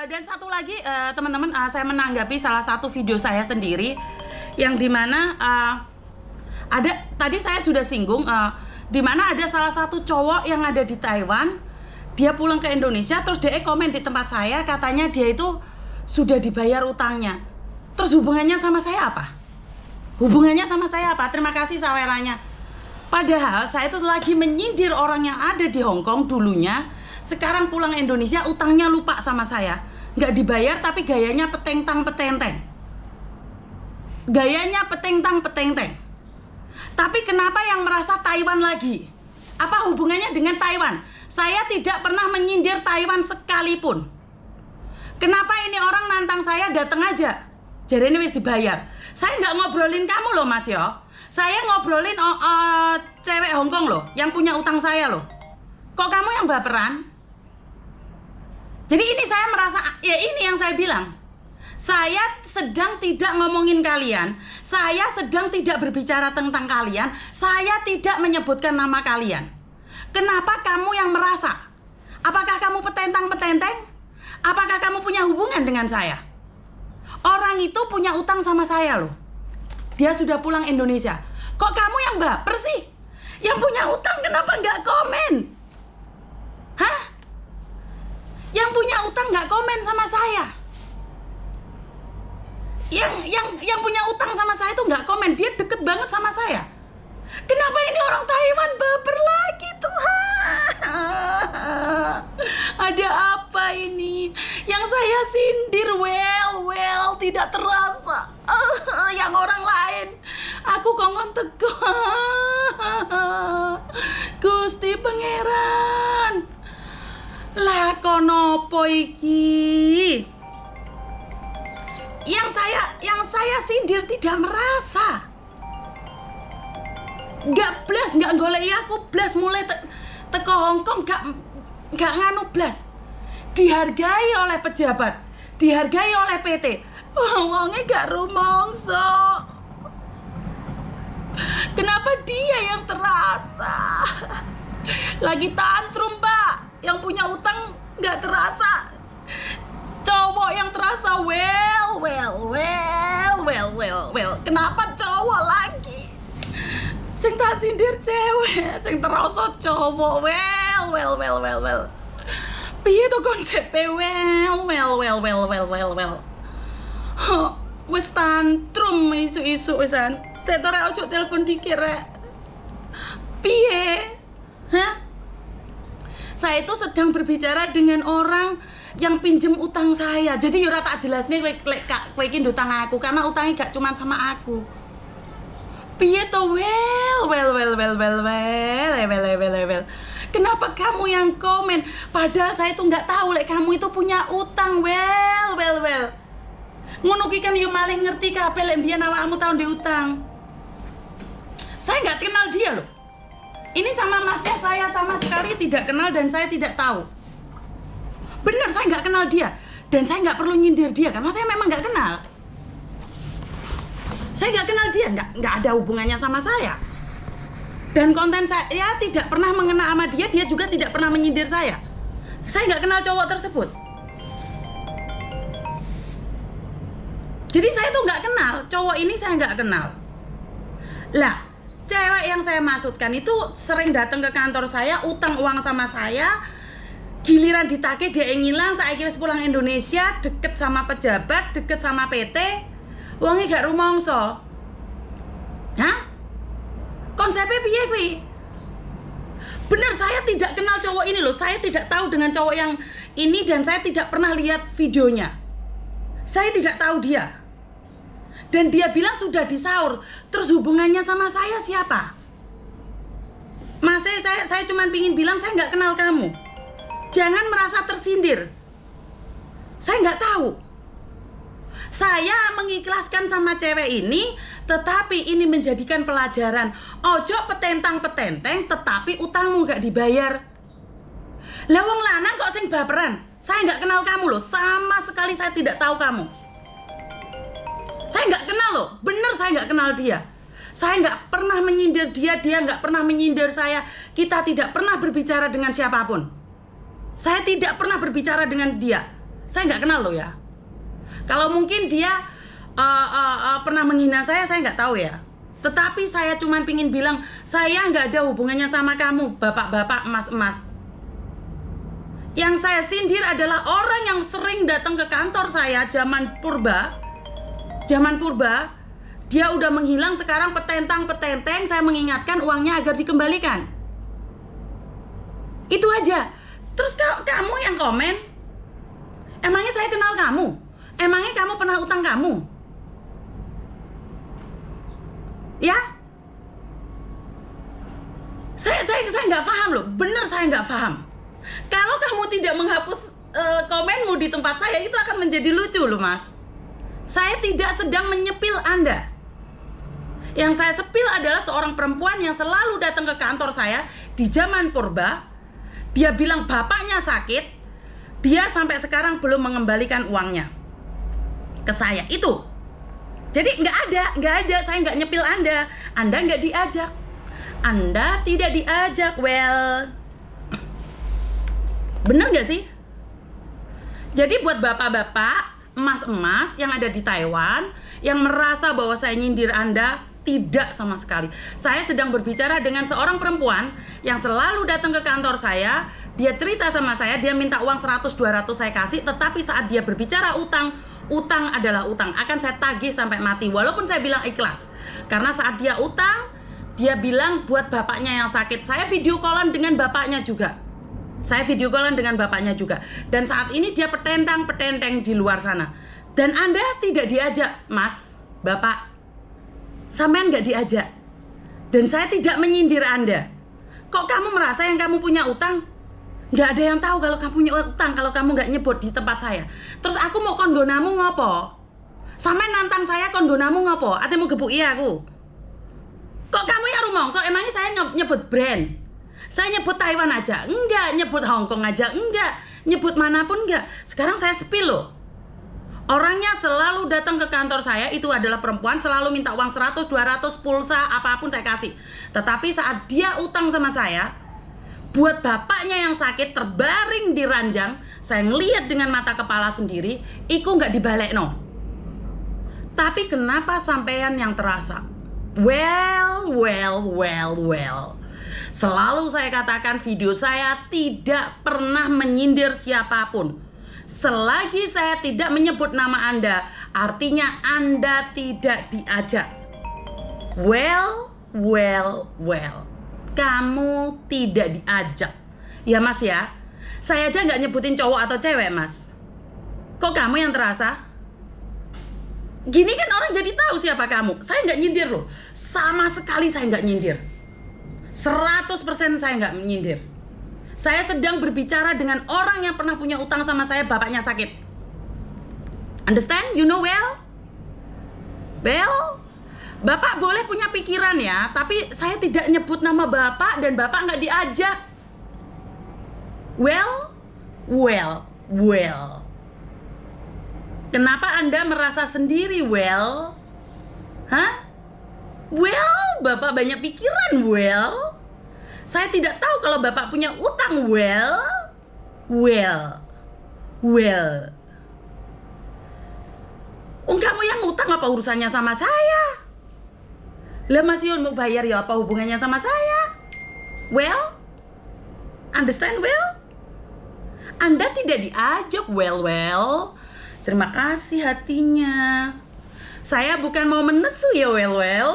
Dan satu lagi teman-teman, saya menanggapi salah satu video saya sendiri yang dimana ada tadi saya sudah singgung dimana ada salah satu cowok yang ada di Taiwan, dia pulang ke Indonesia terus dia komen di tempat saya, katanya dia itu sudah dibayar utangnya. Terus hubungannya sama saya apa? Hubungannya sama saya apa? Terima kasih sawerannya. Padahal saya itu lagi menyindir orang yang ada di Hong Kong dulunya, sekarang pulang Indonesia utangnya lupa sama saya, nggak dibayar tapi gayanya petentang petenteng. Gayanya petentang petenteng. Tapi kenapa yang merasa Taiwan lagi? Apa hubungannya dengan Taiwan? Saya tidak pernah menyindir Taiwan sekalipun. Kenapa ini orang nantang saya datang aja? Jadi ini wis dibayar. Saya nggak ngobrolin kamu loh Mas yo. Saya ngobrolin cewek Hong Kong loh, yang punya utang saya loh. Kok kamu yang baperan? Jadi ini saya merasa, ya ini yang saya bilang. Saya sedang tidak ngomongin kalian. Saya sedang tidak berbicara tentang kalian. Saya tidak menyebutkan nama kalian. Kenapa kamu yang merasa? Apakah kamu petentang-petenteng? Apakah kamu punya hubungan dengan saya? Orang itu punya utang sama saya loh. Dia sudah pulang Indonesia. Kok kamu yang baper sih? Yang punya utang kenapa nggak komen? Hah? Yang punya utang nggak komen sama saya? Yang punya utang sama saya itu nggak komen. Dia deket banget sama saya. Kenapa ini orang Taiwan baper lagi Tuhan? Ada apa ini? Yang saya sindir well tidak terasa. Yang orang lain aku kongon teguh. Gusti Pangeran. Lah konopo iki? Yang saya sindir tidak merasa. Gak blas, gak goleki aku blas mulai teko Hongkong gak nganu blas. Dihargai oleh pejabat, dihargai oleh PT. Wongnya gak rumongso. Kenapa dia yang terasa? Lagi tantrum, Pak. Yang punya utang gak terasa. Cowok yang terasa well. Kenapa cowok lagi? Sing tak sindir cewek, sing terasa cowok well. Piye to konsepe well. Wis tantrum isu-isu wisan. Setore ojo telepon dikit rek. Piye? Hah? Saya itu sedang berbicara dengan orang yang pinjem utang saya. Jadi yo ora tak jelasne kowe iki ndutang aku karena utangnya gak cuma sama aku. Piye to well. Kenapa kamu yang komen? Padahal saya tuh nggak tahu lek kamu itu punya utang well. Ngono ki kan yo maling ngerti kabeh lek mbiyen awakmu tau ndek utang. Saya nggak kenal dia loh. Ini sama masnya saya sama sekali tidak kenal dan saya tidak tahu. Benar saya nggak kenal dia dan saya nggak perlu nyindir dia karena saya memang nggak kenal. Saya nggak kenal dia, nggak ada hubungannya sama saya. Dan konten saya tidak pernah mengena sama dia, dia juga tidak pernah menyindir saya. Saya nggak kenal cowok tersebut. Jadi saya tuh nggak kenal, cowok ini saya nggak kenal. Lah, cewek yang saya maksudkan itu sering datang ke kantor saya, utang uang sama saya. Giliran ditagih dia ngilang, saya wis pulang Indonesia, deket sama pejabat, deket sama PT. Wonge gak rumongso. Hah? Konsepnya piye kuwi? Bener saya tidak kenal cowok ini loh. Saya tidak tahu dengan cowok yang ini dan saya tidak pernah lihat videonya. Saya tidak tahu dia. Dan dia bilang sudah disaur. Terus hubungannya sama saya siapa? Mas, saya cuma pingin bilang saya nggak kenal kamu. Jangan merasa tersindir. Saya nggak tahu. Saya mengikhlaskan sama cewek ini, tetapi ini menjadikan pelajaran. Ojo petentang-petenteng, tetapi utangmu gak dibayar. Lah wong lanang kok sing baperan? Saya gak kenal kamu loh, sama sekali saya tidak tahu kamu. Saya gak kenal loh, bener saya gak kenal dia. Saya gak pernah menyindir dia gak pernah menyindir saya. Kita tidak pernah berbicara dengan siapapun. Saya tidak pernah berbicara dengan dia. Saya nggak kenal loh ya. Kalau mungkin dia pernah menghina saya nggak tahu ya. Tetapi saya cuma pingin bilang, saya nggak ada hubungannya sama kamu, bapak-bapak, emas-emas. Yang saya sindir adalah orang yang sering datang ke kantor saya zaman purba. Dia udah menghilang, sekarang petentang-petenteng, saya mengingatkan uangnya agar dikembalikan. Itu aja. Terus kamu yang komen, emangnya saya kenal kamu? Emangnya kamu pernah utang kamu? Ya? Saya nggak paham loh, bener saya nggak paham. Kalau kamu tidak menghapus komenmu di tempat saya, itu akan menjadi lucu loh mas. Saya tidak sedang menyepil Anda. Yang saya sepil adalah seorang perempuan yang selalu datang ke kantor saya di zaman purba. Dia bilang bapaknya sakit, dia sampai sekarang belum mengembalikan uangnya ke saya. Itu. Jadi nggak ada, saya nggak nyepil Anda nggak diajak. Anda tidak diajak, well. Bener nggak sih? Jadi buat bapak-bapak, emas-emas yang ada di Taiwan, yang merasa bahwa saya nyindir Anda, tidak sama sekali. Saya sedang berbicara dengan seorang perempuan yang selalu datang ke kantor saya. Dia cerita sama saya, dia minta uang 100-200 saya kasih. Tetapi saat dia berbicara utang adalah utang, akan saya tagih sampai mati. Walaupun saya bilang ikhlas. Karena saat dia utang, dia bilang buat bapaknya yang sakit. Saya video callan dengan bapaknya juga. Dan saat ini dia petentang-petenteng di luar sana. Dan Anda tidak diajak, mas, bapak. Sampean nggak diajak. Dan saya tidak menyindir Anda. Kok kamu merasa yang kamu punya utang? Nggak ada yang tahu kalau kamu punya utang, kalau kamu nggak nyebut di tempat saya. Terus aku mau kondonamu ngopo? Sampean nantang saya kondonamu ngopo? Atimu gebuk iya aku. Kok kamu yang rumongso? Emangnya saya nyebut brand? Saya nyebut Taiwan aja? Enggak. Nyebut Hong Kong aja? Enggak. Nyebut manapun enggak. Sekarang saya spill loh. Orangnya selalu datang ke kantor saya, itu adalah perempuan, selalu minta uang 100, 200, pulsa, apapun saya kasih. Tetapi saat dia utang sama saya, buat bapaknya yang sakit terbaring di ranjang, saya ngelihat dengan mata kepala sendiri, iku nggak dibalik no. Tapi kenapa sampean yang terasa? Well. Selalu saya katakan video saya tidak pernah menyindir siapapun. Selagi saya tidak menyebut nama Anda, artinya Anda tidak diajak. Well. Kamu tidak diajak. Ya mas ya. Saya aja nggak nyebutin cowok atau cewek mas. Kok kamu yang terasa? Gini kan orang jadi tahu siapa kamu. Saya nggak nyindir loh. Sama sekali saya nggak nyindir. 100% saya nggak menyindir. Saya sedang berbicara dengan orang yang pernah punya utang sama saya, bapaknya sakit. Understand? You know well? Well, bapak boleh punya pikiran ya, tapi saya tidak nyebut nama bapak dan bapak nggak diajak. Well. Kenapa Anda merasa sendiri, well? Hah? Well, bapak banyak pikiran, well. Saya tidak tahu kalau bapak punya utang, well. Kamu yang utang apa urusannya sama saya? Lah Mas Yun mau bayar ya apa hubungannya sama saya? Well, understand well? Anda tidak diajak, well. Terima kasih hatinya. Saya bukan mau menesu ya, well.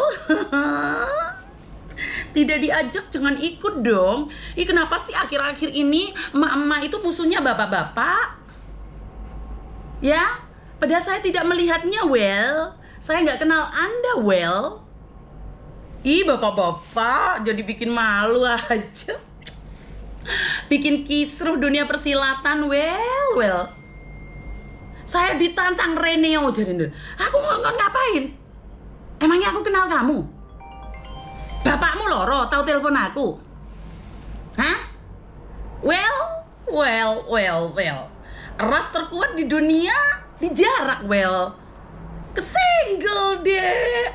Tidak diajak, jangan ikut dong. Kenapa sih akhir-akhir ini emak-emak itu musuhnya bapak-bapak? Ya, padahal saya tidak melihatnya, well. Saya nggak kenal Anda, well. Bapak-bapak jadi bikin malu aja. Bikin kisruh dunia persilatan, well. Saya ditantang Reneo jadi. Aku ngapain? Emangnya aku kenal kamu? Bapakmu loro tahu telepon aku? Hah? Well. Ras terkuat di dunia di jarak, well. Kesenggol deh.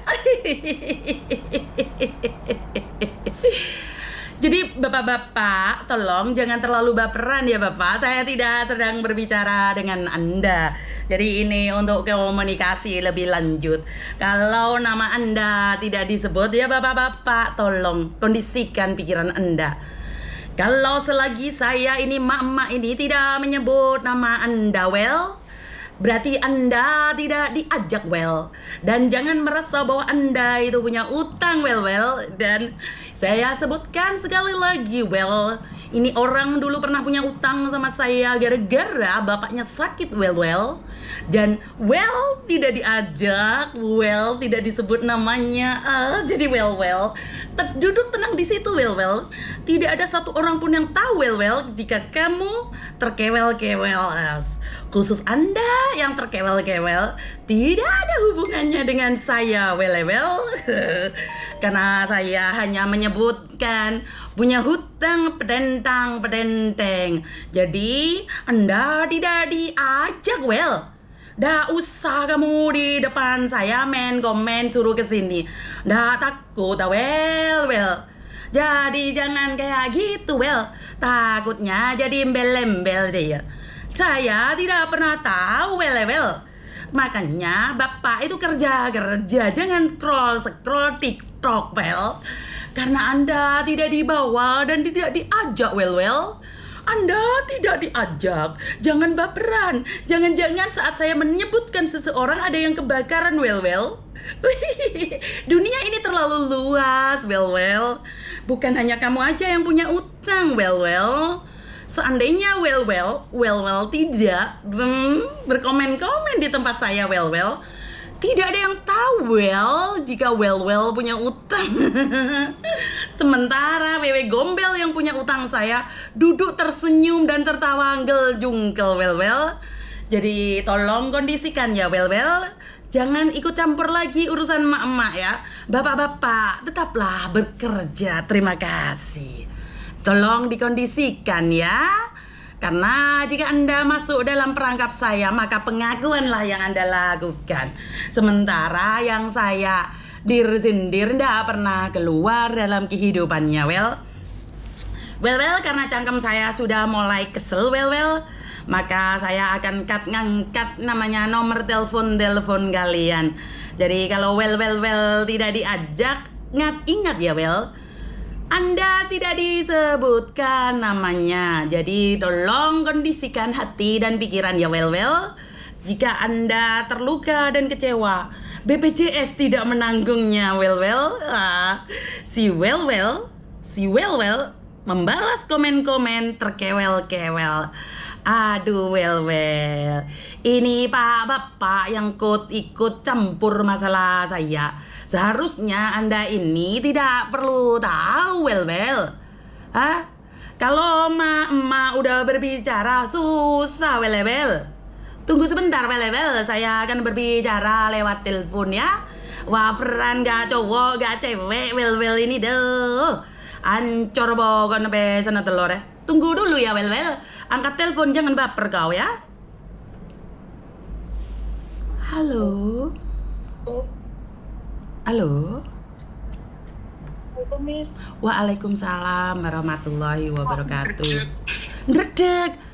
Jadi Jadi bapak-bapak, tolong jangan terlalu baperan ya bapak. Saya tidak sedang berbicara dengan Anda. Jadi ini untuk komunikasi lebih lanjut. Kalau nama Anda tidak disebut ya bapak-bapak, tolong kondisikan pikiran Anda. Kalau selagi saya ini mak-mak ini tidak menyebut nama Anda, berarti Anda tidak diajak dan jangan merasa bahwa Anda itu punya utang dan saya sebutkan sekali lagi ini orang dulu pernah punya utang sama saya gara-gara bapaknya sakit dan tidak diajak tidak disebut namanya jadi duduk tenang di situ tidak ada satu orang pun yang tahu jika kamu terkewel-kewel khusus Anda yang terkewel-kewel tidak ada hubungannya dengan saya karena saya hanya menyebutkan punya hutang pedentang jadi Anda tidak diajak dah usah kamu di depan saya komen suruh kesini dah takut jadi jangan kayak gitu takutnya jadi embel-embel deh saya tidak pernah tahu makanya bapak itu kerja jangan scroll TikTok karena Anda tidak dibawa dan tidak diajak Anda tidak diajak. Jangan baperan. Jangan-jangan saat saya menyebutkan seseorang ada yang kebakaran Dunia ini terlalu luas Bukan hanya kamu aja yang punya utang Seandainya tidak berkomen-komen di tempat saya tidak ada yang tahu jika punya utang. Sementara wewe gombel yang punya utang saya duduk tersenyum dan tertawa jungkel Jadi tolong kondisikan ya jangan ikut campur lagi urusan emak-emak ya. Bapak-bapak tetaplah bekerja. Terima kasih. Tolong dikondisikan ya. Karena jika Anda masuk dalam perangkap saya, maka pengakuanlah yang Anda lakukan. Sementara yang saya dirzindir tidak pernah keluar dalam kehidupannya, karena cangkem saya sudah mulai kesel, maka saya akan ngangkat namanya nomor telepon kalian. Jadi kalau tidak diajak, ingat ya, Anda tidak disebutkan namanya. Jadi tolong kondisikan hati dan pikiran ya Jika Anda terluka dan kecewa, BPJS tidak menanggungnya Si membalas komen-komen terkewel-kewel. Aduh ini Pak Bapak yang ikut campur masalah saya. Seharusnya Anda ini tidak perlu tahu Kalau emak udah berbicara susah Tunggu sebentar saya akan berbicara lewat telepon ya. Waferan gak cowok gak cewek ini ancor bogon sana telur Tunggu dulu ya angkat telepon jangan baper kau ya. Halo. Waalaikumsalam warahmatullahi wabarakatuh. Ndredeg.